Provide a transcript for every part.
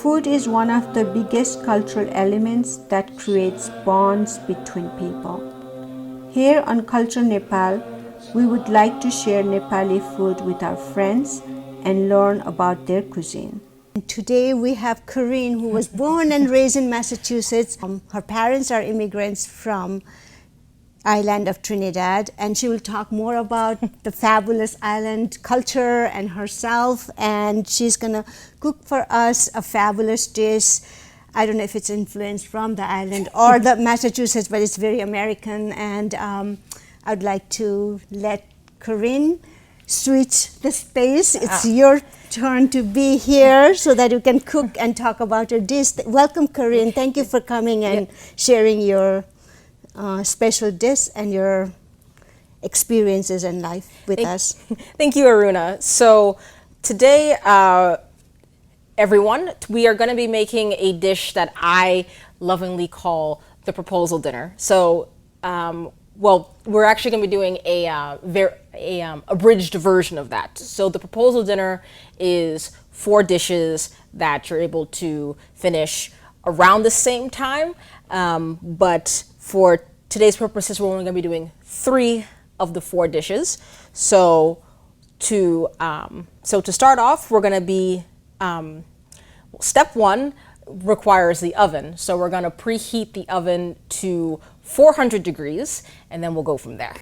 Food is one of the biggest cultural elements that creates bonds between people. Here on Culture Nepal, we would like to share Nepali food with our friends and learn about their cuisine. Today we have Corinne, who was born and raised in Massachusetts. Her parents are immigrants from island of Trinidad, and she will talk more about the fabulous island culture and herself, and she's gonna cook for us a fabulous dish. I don't know if it's influenced from the island or the Massachusetts, but it's very American, and I'd like to let Corinne switch the space. It's your turn to be here so that you can cook and talk about your dish. Welcome, Corinne. Thank you for coming and sharing your special dish and your experiences in life with us. Thank you, Aruna. So today, everyone, we are going to be making a dish that I lovingly call the proposal dinner. So, well, we're actually going to be doing a abridged version of that. So the proposal dinner is 4 dishes that you're able to finish around the same time, but for today's purposes, we're only going to be doing 3 of the 4 dishes. So to start off, we're going to be step 1 requires the oven. So we're going to preheat the oven to 400 degrees, and then we'll go from there.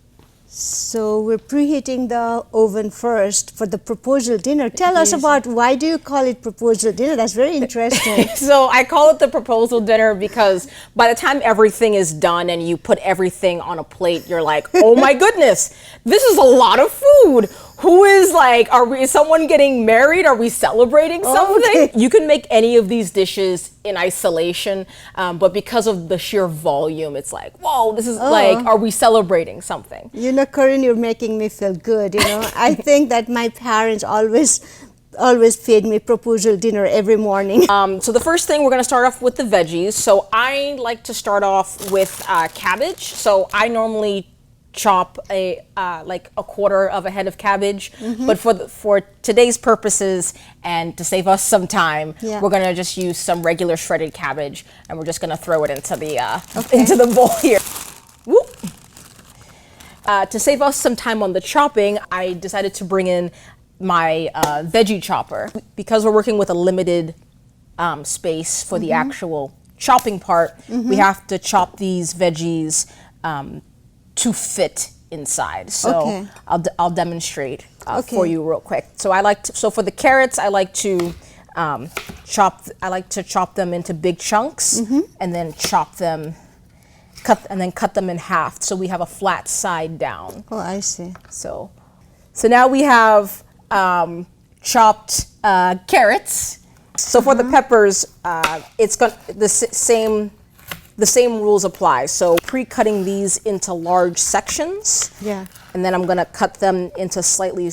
So we're preheating the oven first for the proposal dinner. Tell us about, why do you call it proposal dinner? That's very interesting. So I call it the proposal dinner because by the time everything is done and you put everything on a plate, you're like, oh my goodness, this is a lot of food. Who is like, is someone getting married? Are we celebrating something? Okay. You can make any of these dishes in isolation, but because of the sheer volume, it's like, whoa, this is like, are we celebrating something? You know, Corinne, you're making me feel good, you know. I think that my parents always fed me proposal dinner every morning. So the first thing, we're gonna start off with the veggies. So I like to start off with cabbage. So I normally chop like a quarter of a head of cabbage, but for today's purposes and to save us some time, we're gonna just use some regular shredded cabbage, and we're just gonna throw it into the into the bowl here. Whoop. To save us some time on the chopping, I decided to bring in my veggie chopper. Because we're working with a limited space for the actual chopping part, we have to chop these veggies to fit inside. So I'll demonstrate for you real quick. So so for the carrots, I like to chop them into big chunks, and then cut them in half so we have a flat side down. Oh, I see. So now we have chopped carrots. So for the peppers, it's got the same rules apply. So pre-cutting these into large sections. Yeah. And then I'm gonna cut them into slightly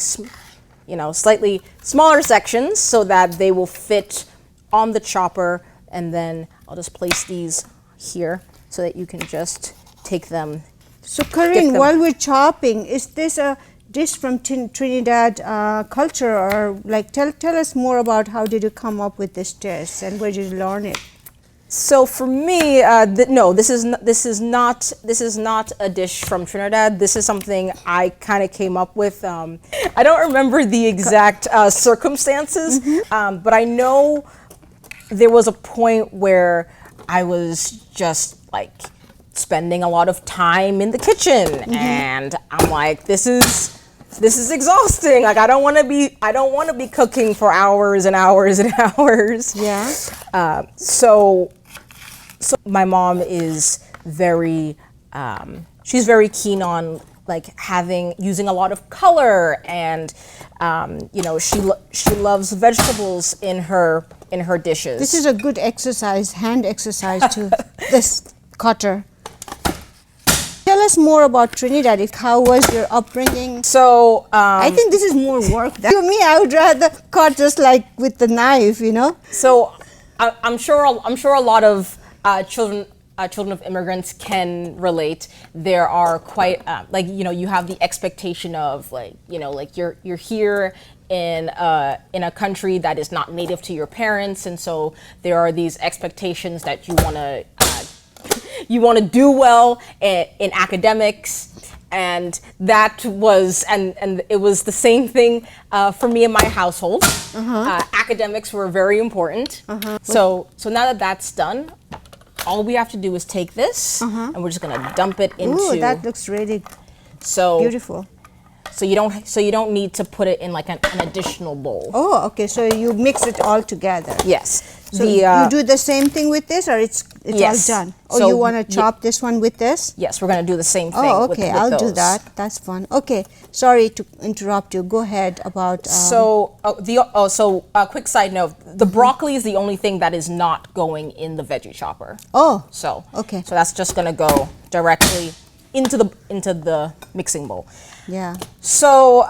smaller sections so that they will fit on the chopper. And then I'll just place these here so that you can just take them. So Corinne, while we're chopping, is this a dish from Trinidad culture, or like tell us more about how did you come up with this dish and where did you learn it? So for me, no, this is not a dish from Trinidad. This is something I kind of came up with. I don't remember the exact circumstances, but I know there was a point where I was just like spending a lot of time in the kitchen, and I'm like, this is exhausting. Like I don't want to be cooking for hours and hours and hours. Yeah. So my mom is very, she's very keen on like using a lot of color, and you know, she loves vegetables in her dishes. This is a good exercise, hand exercise to this cutter. Tell us more about Trinidad. How was your upbringing? So I think this is more work. To me, I would rather cut just like with the knife, you know. So I'm sure a lot of children children of immigrants can relate. There are quite like, you know, you have the expectation of like, you know, like you're here in a country that is not native to your parents, and so there are these expectations that you want to do well in academics. And that was, and it was the same thing for me in my household. Academics were very important. So now that that's done, all we have to do is take this, and we're just gonna dump it into. Ooh, that looks really beautiful. So you don't need to put it in like an additional bowl. Oh, okay. So you mix it all together. Yes. So you do the same thing with this, or it's yes. all done? Oh, So you want to chop this one with this? Yes, we're gonna do the same thing. Oh, okay. with I'll do those. that. That's fun. Okay. Sorry to interrupt you. Go ahead about. Quick side note: the broccoli is the only thing that is not going in the veggie chopper. Oh. So okay. So that's just gonna go directly into the mixing bowl. Yeah. So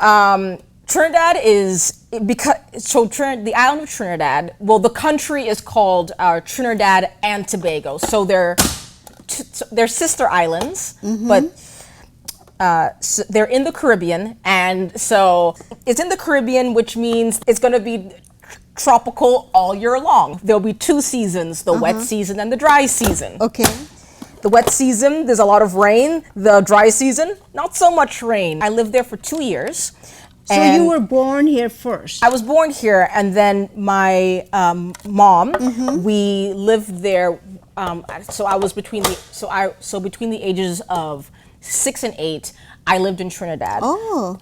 Trinidad is the island of Trinidad. Well, the country is called Trinidad and Tobago. So they're sister islands, but so they're in the Caribbean, and so it's in the Caribbean, which means it's going to be tropical all year long. There'll be two seasons: the wet season and the dry season. Okay. The wet season, there's a lot of rain. The dry season, not so much rain. I lived there for 2 years. So you were born here first? I was born here, and then my mom, we lived there. So I was between the ages of 6 and 8, I lived in Trinidad. Oh.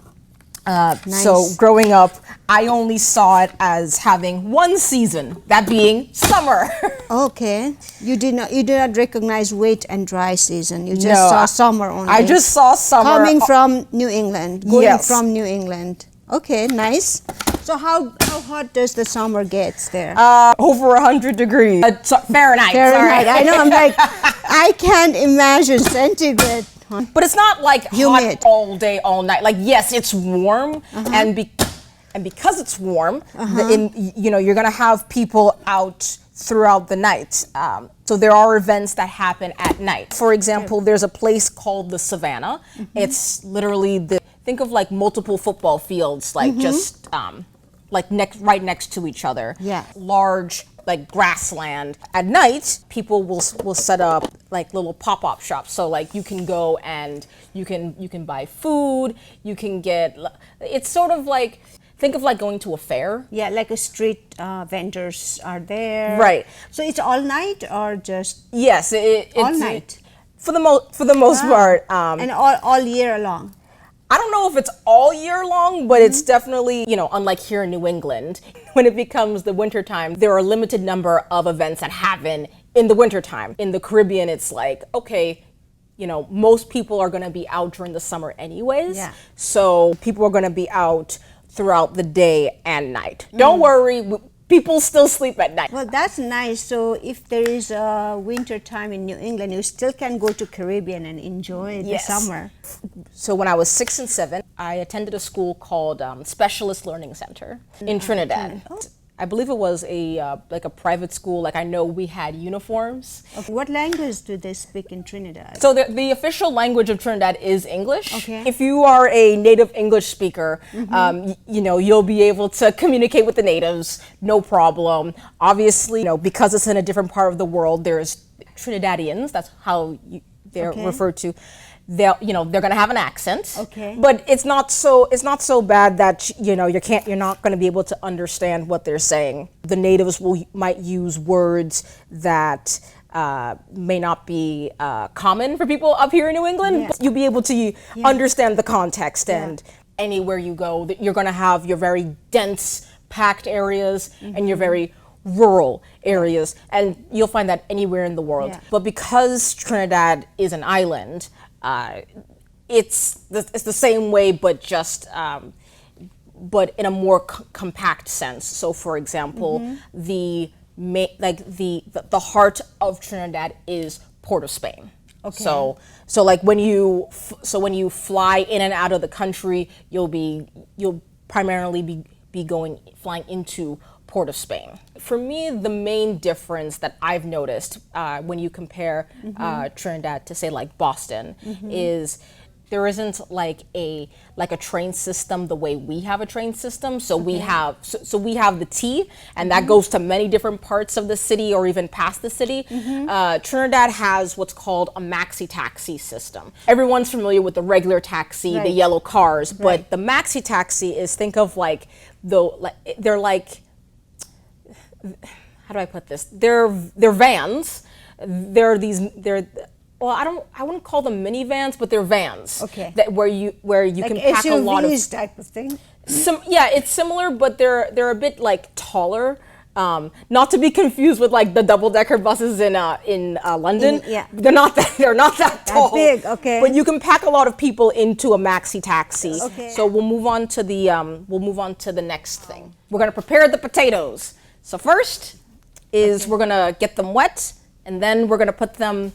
Nice. So growing up, I only saw it as having one season, that being summer. Okay. You did not recognize wet and dry season. You just saw summer only. I just saw summer. Coming from New England, going Yes. from New England. Okay, nice. So how hot does the summer get there? Over 100 degrees. Fahrenheit. Fahrenheit. Sorry. I know. I'm like, I can't imagine centigrade. But it's not like Humid. hot all day, all night. Like, yes, it's warm, and because it's warm, you're gonna have people out throughout the night. So there are events that happen at night. For example, there's a place called the Savannah. It's literally think of like multiple football fields, like just right next to each other. Yeah. Large like grassland. At night, people will set up like little pop-up shops. So like you can go and you can buy food. You can get. It's sort of like, think of like going to a fair. Yeah, like a street vendors are there. Right. So it's all night or just Yes, it's all night for the most part. and all year long. I don't know if it's all year long, but it's definitely, unlike here in New England, when it becomes the wintertime, there are a limited number of events that happen in the wintertime. In the Caribbean, it's like, okay, most people are going to be out during the summer anyways. Yeah. So people are going to be out throughout the day and night. Don't worry, people still sleep at night. Well, that's nice. So if there is a winter time in New England, you still can go to Caribbean and enjoy the summer. So when I was 6 and 7, I attended a school called Specialist Learning Center in Trinidad. Oh. I believe it was a private school. Like, I know we had uniforms. Okay. What language do they speak in Trinidad? So the official language of Trinidad is English. Okay. If you are a native English speaker, you'll be able to communicate with the natives, no problem. Obviously, because it's in a different part of the world, there's Trinidadians. That's how they're referred to. They're going to have an accent. Okay. But it's not so bad that you're not going to be able to understand what they're saying. The natives might use words that may not be common for people up here in New England. Yeah. But you'll be able to understand the context, and anywhere you go, you're going to have your very dense, packed areas and your very rural areas, and you'll find that anywhere in the world. Yeah. But because Trinidad is an island, it's the same way, but just but in a more compact sense. So, for example, the heart of Trinidad is Port of Spain. Okay. So like when you fly in and out of the country, you'll primarily be flying into Port of Spain. For me, the main difference that I've noticed when you compare Trinidad to, say, like Boston, is there isn't like a train system the way we have a train system. So we have we have the T, and that goes to many different parts of the city or even past the city. Trinidad has what's called a maxi taxi system. Everyone's familiar with the regular taxi, the yellow cars, but the maxi taxi is, think of like they're like, how do I put this? They're vans. Well, I wouldn't call them minivans, but they're vans. Okay. That where you like can pack SUVs a lot of type of thing. Yeah, it's similar, but they're a bit like taller. Not to be confused with like the double-decker buses in London. They're not that tall. Big, okay. But you can pack a lot of people into a maxi taxi. Okay. So we'll move on to the next thing. We're gonna prepare the potatoes. So first is we're gonna get them wet, and then we're gonna put them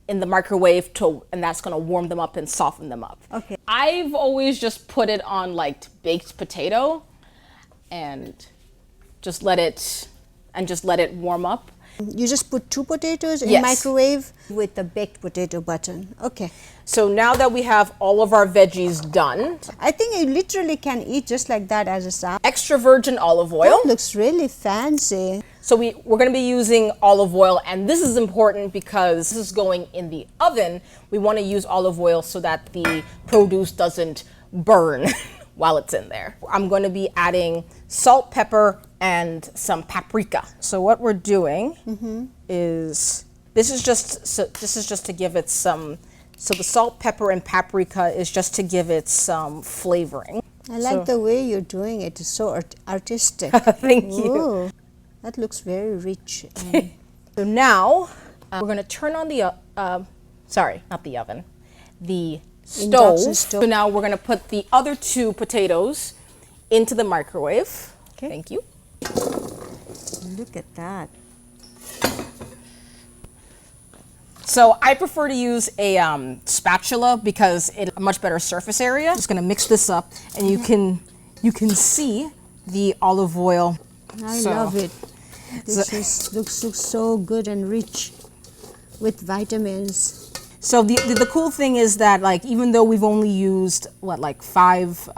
in the microwave and that's gonna warm them up and soften them up. Okay. I've always just put it on like baked potato and just let it warm up. You just put 2 potatoes in microwave with the baked potato button. Okay. So now that we have all of our veggies done, I think you literally can eat just like that as a salad. extra virgin olive oil. That looks really fancy. So we're going to be using olive oil, and this is important because this is going in the oven. We want to use olive oil so that the produce doesn't burn while it's in there. I'm going to be adding salt, pepper, and some paprika. So what we're doing is this is just to give it some. So the salt, pepper, and paprika is just to give it some flavoring. I like the way you're doing it. It's so artistic. Thank you. Ooh, that looks very rich. So now we're going to turn on the sorry, not the oven, the stove. So now we're going to put the other 2 potatoes into the microwave. Okay. Thank you. Look at that. So I prefer to use a spatula because it's a much better surface area. Just going to mix this up, and you can see the olive oil. I love it. This looks so good and rich with vitamins. So the cool thing is that, like, even though we've only used like 5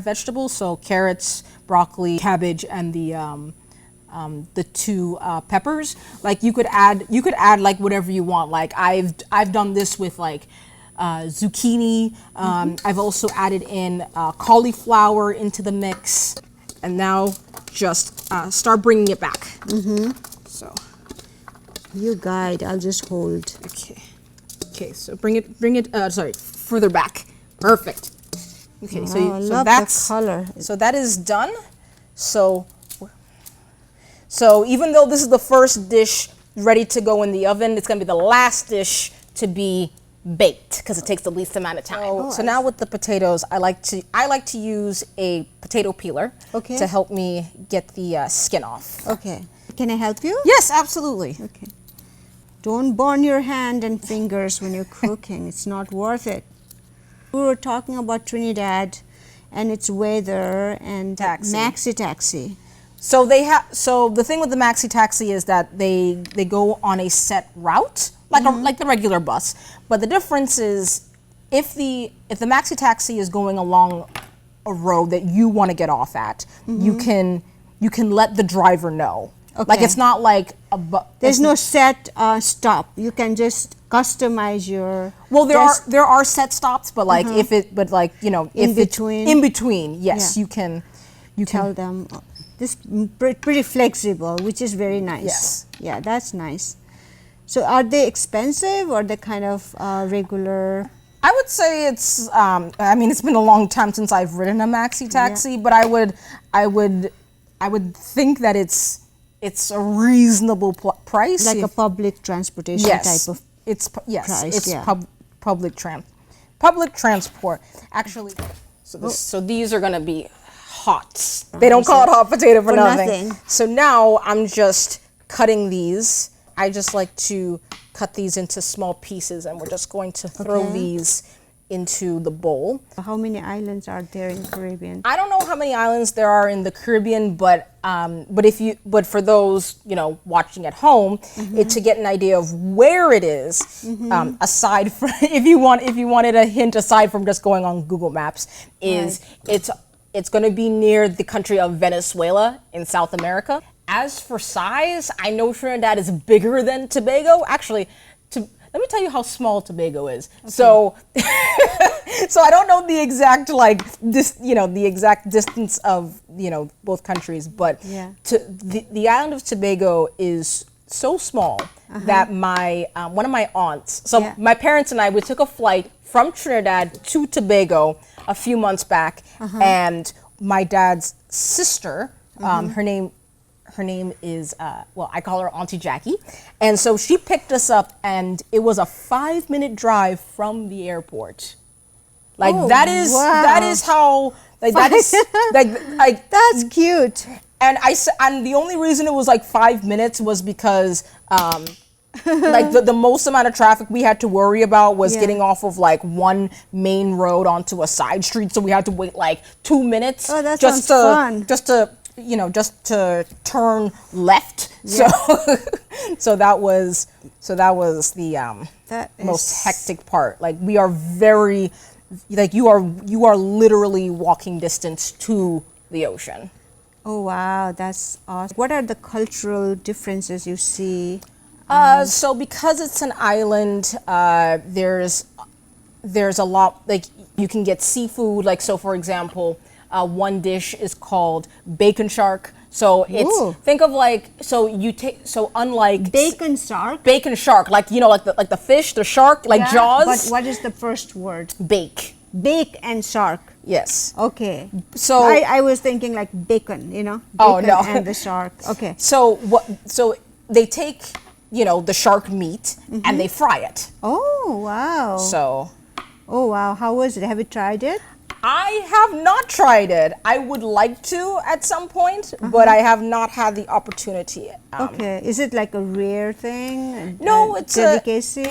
vegetables, so carrots, broccoli, cabbage, and the 2 peppers, like you could add like whatever you want. Like I've done this with like zucchini. I've also added in cauliflower into the mix, and now just start bringing it back. So you guide, I'll just hold. Okay, so bring it further back. Perfect. Okay, so that's the color. So that is done. So even though this is the first dish ready to go in the oven, it's gonna be the last dish to be baked because it takes the least amount of time. So now with the potatoes, I like to use a potato peeler to help me get the skin off. Okay. Can I help you? Yes, absolutely. Okay. Don't burn your hand and fingers when you're cooking. It's not worth it. We were talking about Trinidad and its weather and maxi taxi. So the thing with the maxi taxi is that they go on a set route, like the regular bus. But the difference is if the maxi taxi is going along a road that you want to get off at, you can let the driver know. Okay. Like it's not like there's no set stop. You can just customize your. Well, there are set stops, but like if in between, yes, you can tell them. This pretty flexible, which is very nice. Yes. Yeah, that's nice. So are they expensive or they kind of regular? I would say it's. I mean, it's been a long time since I've ridden a maxi taxi, but I would think that it's a reasonable price. Like a public transportation type of price. Public transport. Actually, so these are gonna be hot. They don't call it hot potato for nothing. So now I'm just cutting these. I just like to cut these into small pieces, and we're just going to throw these into the bowl. How many islands are there in Caribbean? I don't know how many islands there are in the Caribbean, but for those watching at home, to get an idea of where it is, aside from if you wanted a hint aside from just going on Google Maps, is it's going to be near the country of Venezuela in South America. As for size, I know Trinidad is bigger than Tobago. Actually, let me tell you how small Tobago is. Okay. So I don't know the exact the exact distance of both countries, but the island of Tobago is so small that my one of my aunts, my parents and I, we took a flight from Trinidad to Tobago a few months back, and my dad's sister, her name is, I call her Auntie Jackie. And so she picked us up, and it was a 5-minute drive from the airport. That is how, that is, that's cute. And the only reason it was 5 minutes was because, the most amount of traffic we had to worry about was getting off of one main road onto a side street. So we had to wait 2 minutes. Oh, that sounds fun. Just to turn left. Yeah. So that was the most hectic part. We are very, you are literally walking distance to the ocean. Oh wow, that's awesome. What are the cultural differences you see? So because it's an island, there's a lot, you can get seafood. So for example, one dish is called bacon shark. So think of unlike bacon shark, like the fish, the shark, Jaws. But what is the first word? Bake and shark. Yes. Okay. So I was thinking bacon, bacon and the shark. Okay. So they take the shark meat and they fry it. Oh wow. Oh wow, how was it? Have you tried it? I have not tried it. I would like to at some point, but I have not had the opportunity. Okay. Is it a rare thing? No, it's delicacy.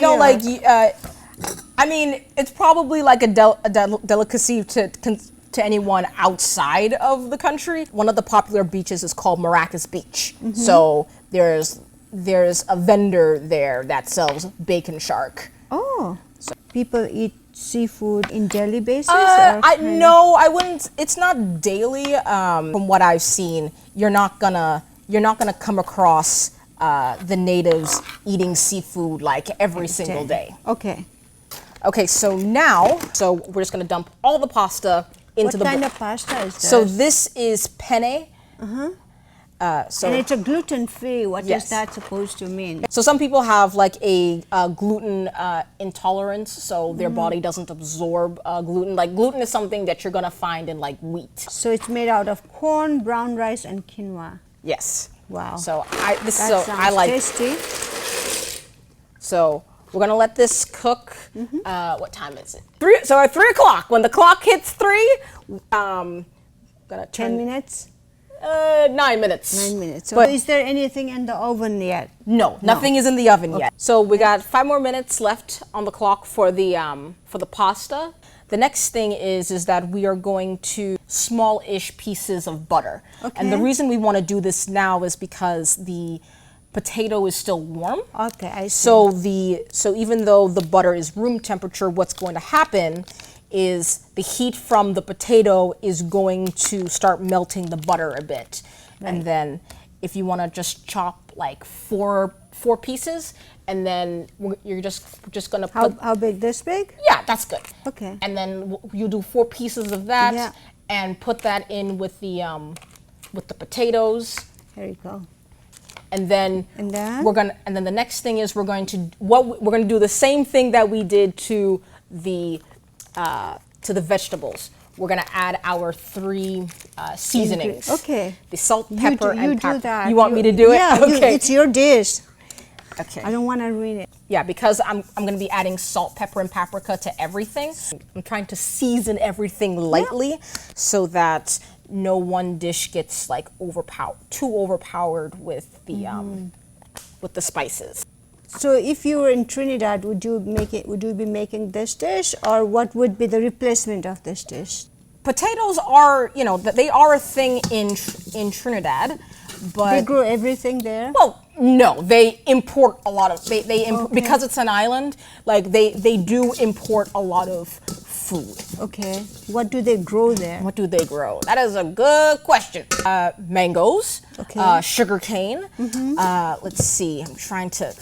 I mean, it's probably a delicacy to anyone outside of the country. One of the popular beaches is called Maracas Beach. So there's a vendor there that sells bacon shark. Oh, so people eat seafood in daily basis? No, I wouldn't. It's not daily. From what I've seen, you're not gonna come across the natives eating seafood every single day. Okay. Okay, so we're just gonna dump all the pasta into the bowl. What kind of pasta is this? So this is penne. And it's a gluten-free. What is that supposed to mean? So some people have a gluten intolerance, so their body doesn't absorb gluten. Gluten is something that you're gonna find in wheat. So it's made out of corn, brown rice, and quinoa. Yes. Wow. So I like tasty. So we're gonna let this cook. What time is it? So at 3 o'clock, when the clock hits 3, gonna turn. 10 minutes. 9 minutes. 9 minutes. So is there anything in the oven yet? No, nothing is in the oven yet. So we got 5 more minutes left on the clock for the pasta. The next thing is that we are going to small-ish pieces of butter. Okay. And the reason we want to do this now is because the potato is still warm. Okay, I see. So even though the butter is room temperature, what's going to happen is the heat from the potato is going to start melting the butter a bit. Right. And then if you want to just chop four pieces, and then you're just going to put... How big? This big? Yeah, that's good. Okay. And then you do 4 pieces of that and put that in with the potatoes. Here you go. And then the next thing is we're going to do the same thing that we did to the vegetables. We're going to add our 3 seasonings. Okay. The salt, pepper, and do that. You want me to do it? Yeah, okay. It's your dish. Okay. I don't want to ruin it. Yeah, because I'm going to be adding salt, pepper, and paprika to everything. I'm trying to season everything lightly so that no one dish gets too overpowered with the spices. So if you were in Trinidad, would you be making this dish, or what would be the replacement of this dish? Potatoes are, they are a thing in Trinidad, but They grow everything there? well, no, they import a lot of Okay. because it's an island. Like they do import a lot of food. Okay. What do they grow there? What do they grow? That is a good question. Mangoes, Okay. sugar cane. Let's see. I'm trying to,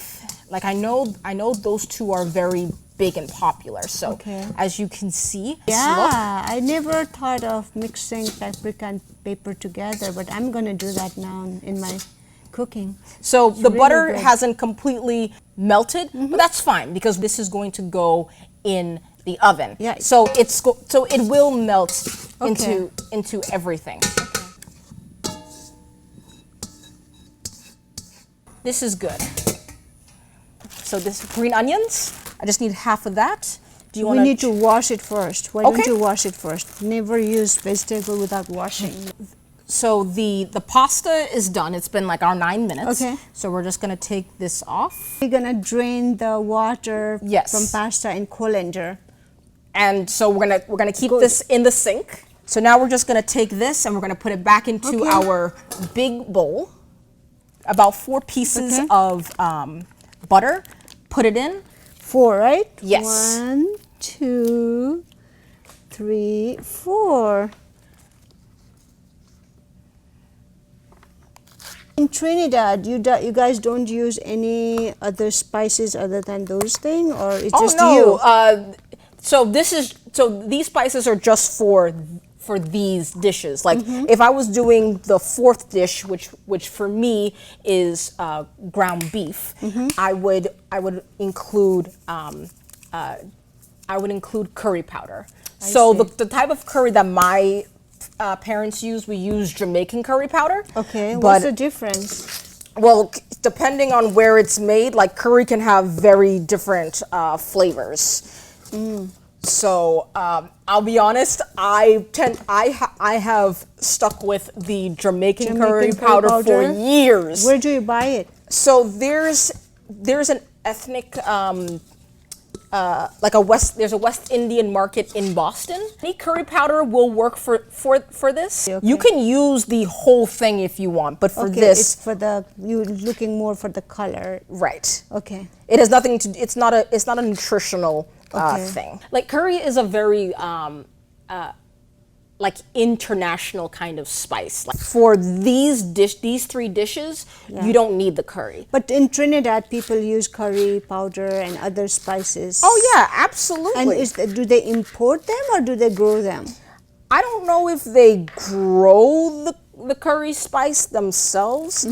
like, I know those two are very big and popular. So Okay. as you can see, Yeah, I never thought of mixing paprika and pepper together, but I'm gonna do that now in my cooking. so the really butter good. hasn't completely melted, but that's fine because this is going to go in the oven. Yeah. So so it will melt Okay. into everything. This is good. So this green onions, I just need half of that. Do you We want need to wash it first. Why don't Okay. you wash it first? Never use vegetable without washing. So the pasta is done. It's been like our 9 minutes. Okay. So we're just gonna take this off. We're gonna drain the water Yes. from pasta in colander. And so we're gonna keep Good. this in the sink. So now we're just gonna take this and we're gonna put it back into Okay. our big bowl. About 4 pieces Okay. of butter. Put it in. 4, right? Yes. 1, 2, 3, 4. In Trinidad, you guys don't use any other spices other than those things, or it's just you? So these spices are just for these dishes. Like if I was doing the 4th dish, which for me is ground beef, I would include curry powder. So see. the type of curry that my parents use, we use Jamaican curry powder. Okay, but what's the difference? well, depending on where it's made, like curry can have very different flavors. So I'll be honest, I have stuck with the Jamaican curry powder for years. Where do you buy it? So there's an ethnic there's a West Indian market in Boston. Any curry powder will work for this. Okay. You can use the whole thing if you want, but for Okay, this, it's for you're looking more for the color. right. Okay. It has nothing to. It's not a nutritional Okay. thing. Like curry is a very like international kind of spice. Like for these 3 dishes, you don't need the curry. But in Trinidad, people use curry powder and other spices. Oh yeah, absolutely. And do they import them or do they grow them? I don't know if they grow the curry spice themselves,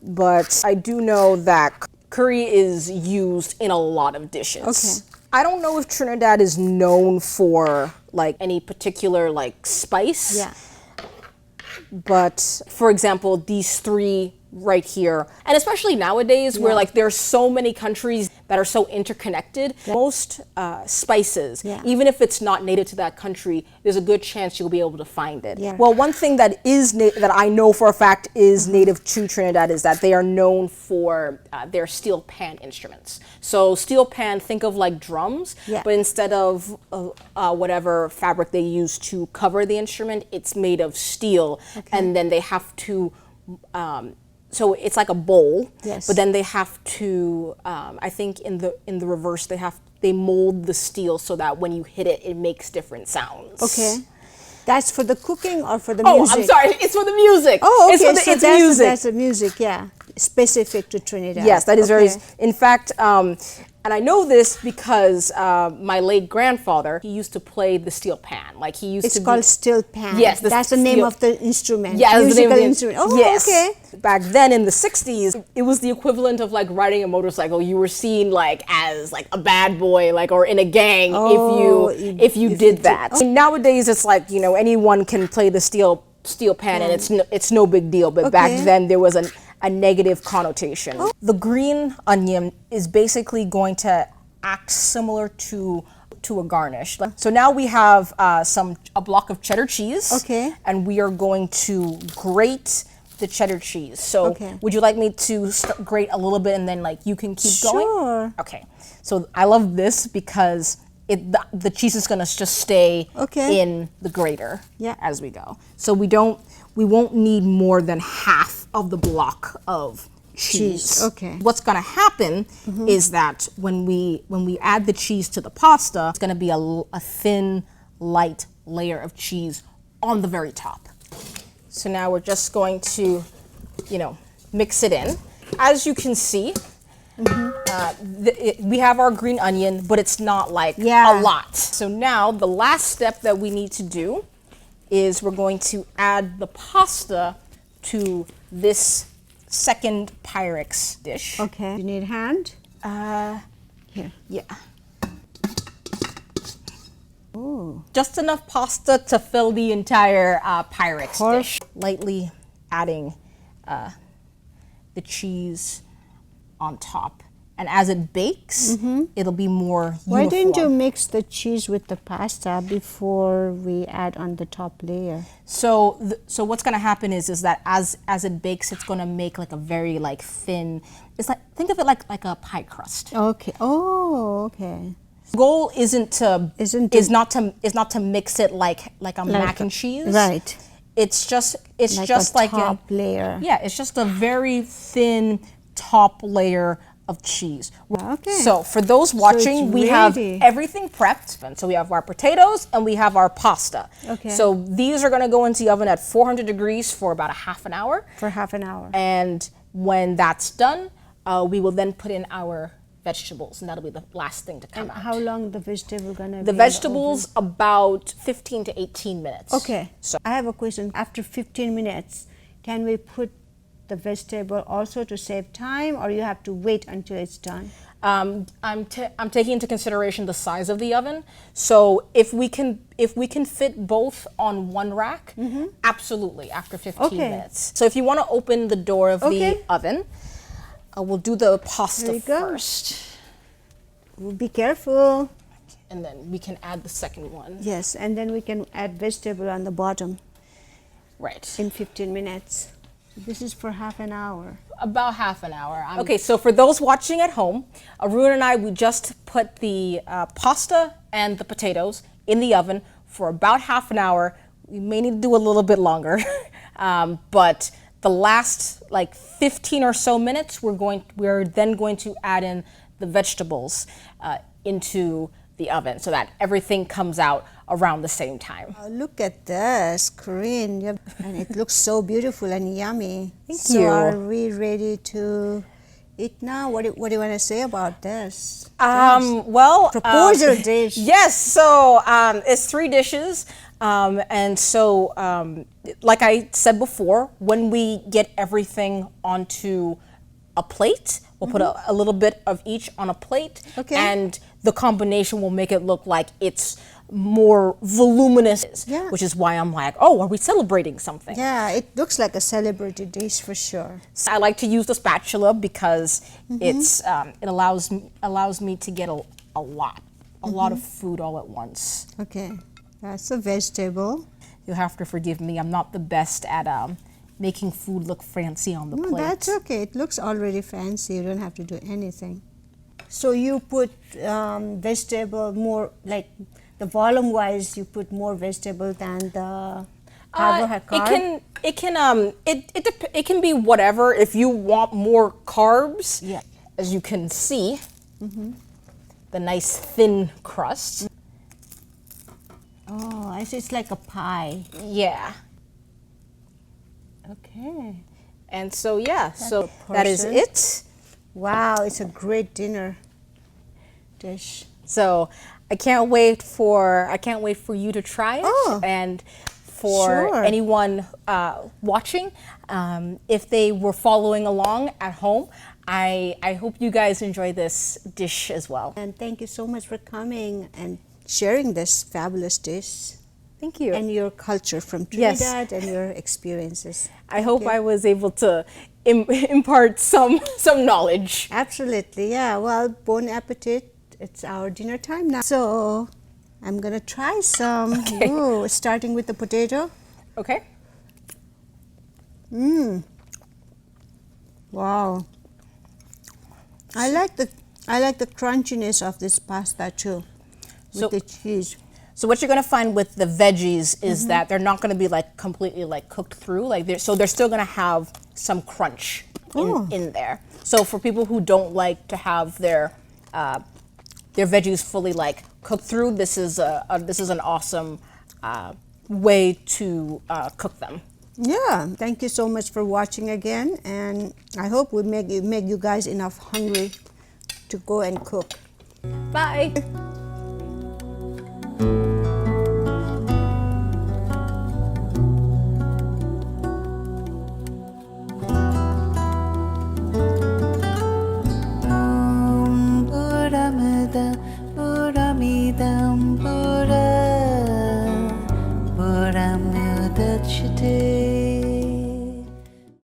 but I do know that curry is used in a lot of dishes. Okay. I don't know if Trinidad is known for like any particular like spice. Yeah. But for example, these 3 right here, and especially nowadays where like there's so many countries that are so interconnected, most spices, even if it's not native to that country, there's a good chance you'll be able to find it. Yeah. Well, one thing that is that I know for a fact is native to Trinidad is that they are known for their steel pan instruments. So steel pan, think of like drums, but instead of whatever fabric they use to cover the instrument, it's made of steel, and then they have to so it's like a bowl, but then they have to I think in the reverse they mold the steel so that when you hit it, it makes different sounds. Okay. That's for the cooking or for the music? Oh, I'm sorry. It's for the music. Oh, okay. It's music. That's the music, yeah. Specific to Trinidad. Yes, that is very. In fact, and I know this because my late grandfather, he used to play the steel pan. Like he used It's to. called steel pan. Yes, that's the name of the instrument. Yeah, that's the name of the instrument. Oh, yes. okay. Back then in the 60s, it was the equivalent of like riding a motorcycle. You were seen like as like a bad boy, like or in a gang if you did that. And nowadays, it's like anyone can play the steel pan and it's no big deal. But back then there was a negative connotation. The green onion is basically going to act similar to a garnish. So now we have a block of cheddar cheese. Okay. And we are going to grate the cheddar cheese. So Okay. would you like me to grate a little bit and then like you can keep going? Sure. Okay. So I love this because the cheese is gonna just stay in the grater as we go. So we won't need more than half of the block of cheese. Okay. What's gonna happen is that when we add the cheese to the pasta, it's gonna be a thin, light layer of cheese on the very top. So now we're just going to, mix it in. As you can see, we have our green onion, but it's not like a lot. So now the last step that we need to do is we're going to add the pasta to this second Pyrex dish. Okay. You need a hand? Here. Yeah. Ooh. Just enough pasta to fill the entire Pyrex dish. Lightly adding the cheese on top. And as it bakes, it'll be more uniform. Why didn't you mix the cheese with the pasta before we add on the top layer? So what's gonna happen is that as it bakes, it's gonna make like a very like thin. It's like, think of it like a pie crust. Okay. Oh, okay. The goal is not to mix it like a mac and cheese. Right. It's just a top layer. Yeah, it's just a very thin top layer of cheese. Okay. So for those watching, we have everything prepped. And so we have our potatoes and we have our pasta. Okay. So these are going to go into the oven at 400 degrees for about a half an hour. For half an hour. And when that's done, we will then put in our vegetables, and that'll be the last thing to come out. How long the vegetable gonna be? The vegetables about 15 to 18 minutes. Okay. So I have a question. After 15 minutes, can we put the vegetable also to save time, or you have to wait until it's done? I'm taking into consideration the size of the oven. So if we can fit both on one rack, absolutely, after 15 minutes. So if you want to open the door of the oven, we'll do the pasta first. Be careful. And then we can add the second one. Yes, and then we can add vegetable on the bottom. Right. In 15 minutes. This is for half an hour. About half an hour. Okay, so for those watching at home, Arun and I, we just put the pasta and the potatoes in the oven for about half an hour. We may need to do a little bit longer, but the last like 15 or so minutes, we're then going to add in the vegetables into the oven so that everything comes out around the same time. Oh, look at this, Corinne, and it looks so beautiful and yummy. Thank you. So are we ready to eat now? What do you want to say about this? Well, proposal dish. Yes, so it's 3 dishes. And so, like I said before, when we get everything onto a plate, we'll put a little bit of each on a plate, and the combination will make it look like it's more voluminous, which is why I'm like, oh, are we celebrating something? Yeah, it looks like a celebrated dish for sure. So I like to use the spatula because it allows me to get a lot of food all at once. Okay, that's a vegetable. You'll have to forgive me. I'm not the best at making food look fancy on the plate. That's okay. It looks already fancy. You don't have to do anything. So you put vegetable more, like the volume wise, you put more vegetable than the carbohydrate. It can be whatever. If you want more carbs, as you can see, the nice thin crust. Oh, I see. It's like a pie. Yeah. Okay. And so so that is it. Wow, it's a great dinner dish. So I can't wait for you to try it, and for anyone watching, if they were following along at home, I hope you guys enjoy this dish as well. And thank you so much for coming and sharing this fabulous dish. Thank you. And your culture from Trinidad and your experiences. I hope I was able to impart some knowledge. Absolutely, yeah. Well, bon appetit. It's our dinner time now. So I'm gonna try some. Ooh, starting with the potato. Okay. Wow. I like the crunchiness of this pasta too, with the cheese. So what you're going to find with the veggies is that they're not going to be like completely like cooked through, like they're still going to have some crunch in there. So for people who don't like to have their veggies fully like cooked through, this is an awesome way to cook them. Yeah, thank you so much for watching again, and I hope we make you guys enough hungry to go and cook. Bye. Buddha